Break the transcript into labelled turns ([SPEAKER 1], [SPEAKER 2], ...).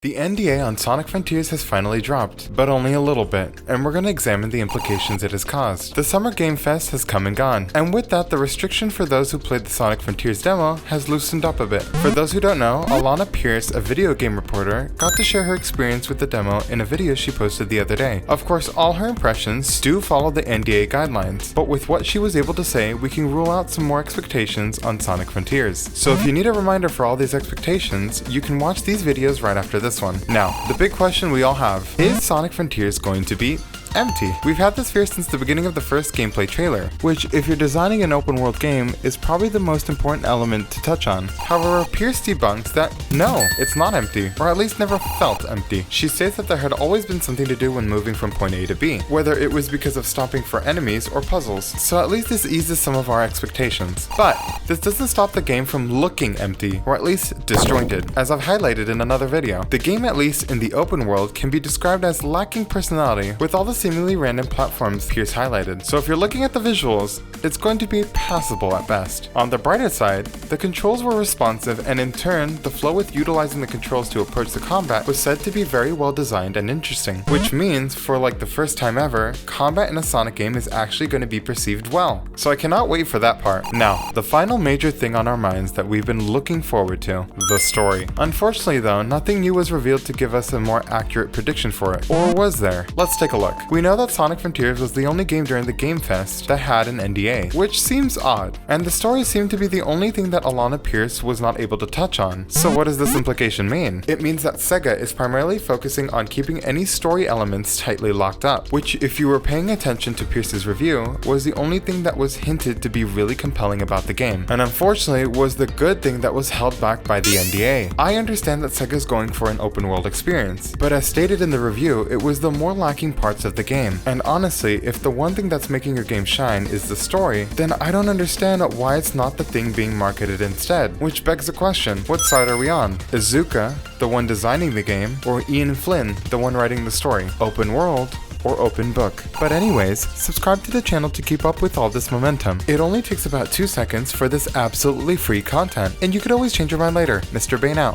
[SPEAKER 1] The NDA on Sonic Frontiers has finally dropped, but only a little bit, and we're going to examine the implications it has caused. The Summer Game Fest has come and gone, and with that the restriction for those who played the Sonic Frontiers demo has loosened up a bit. For those who don't know, Allanah Pearce, a video game reporter, got to share her experience with the demo in a video she posted the other day. Of course, all her impressions do follow the NDA guidelines, but with what she was able to say, we can rule out some more expectations on Sonic Frontiers. So if you need a reminder for all these expectations, you can watch these videos right after this one. Now, the big question we all have, is Sonic Frontiers going to be empty? We've had this fear since the beginning of the first gameplay trailer, which, if you're designing an open world game, is probably the most important element to touch on. However, Pearce debunks that no, it's not empty, or at least never felt empty. She states that there had always been something to do when moving from point A to B, whether it was because of stopping for enemies or puzzles, so at least this eases some of our expectations. But this doesn't stop the game from looking empty, or at least disjointed, as I've highlighted in another video. The game, at least in the open world, can be described as lacking personality, with all the seemingly random platforms Pearce highlighted. So if you're looking at the visuals, it's going to be passable at best. On the brighter side, the controls were responsive, and in turn, the flow with utilizing the controls to approach the combat was said to be very well designed and interesting, which means, for like the first time ever, combat in a Sonic game is actually going to be perceived well. So I cannot wait for that part. Now, the final major thing on our minds that we've been looking forward to, the story. Unfortunately though, nothing new was revealed to give us a more accurate prediction for it. Or was there? Let's take a look. We know that Sonic Frontiers was the only game during the Game Fest that had an NDA, which seems odd, and the story seemed to be the only thing that Allanah Pearce was not able to touch on. So what does this implication mean? It means that Sega is primarily focusing on keeping any story elements tightly locked up, which, if you were paying attention to Pearce's review, was the only thing that was hinted to be really compelling about the game, and unfortunately was the good thing that was held back by the NDA. I understand that Sega's going for an open world experience, but as stated in the review, it was the more lacking parts of the game. And honestly, if the one thing that's making your game shine is the story, then I don't understand why it's not the thing being marketed instead. Which begs the question, what side are we on? Is Zuka the one designing the game, or Ian Flynn the one writing the story? Open world or open book? But anyways, subscribe to the channel to keep up with all this momentum. It only takes about 2 seconds for this absolutely free content, and you could always change your mind later. Mr. Bane out.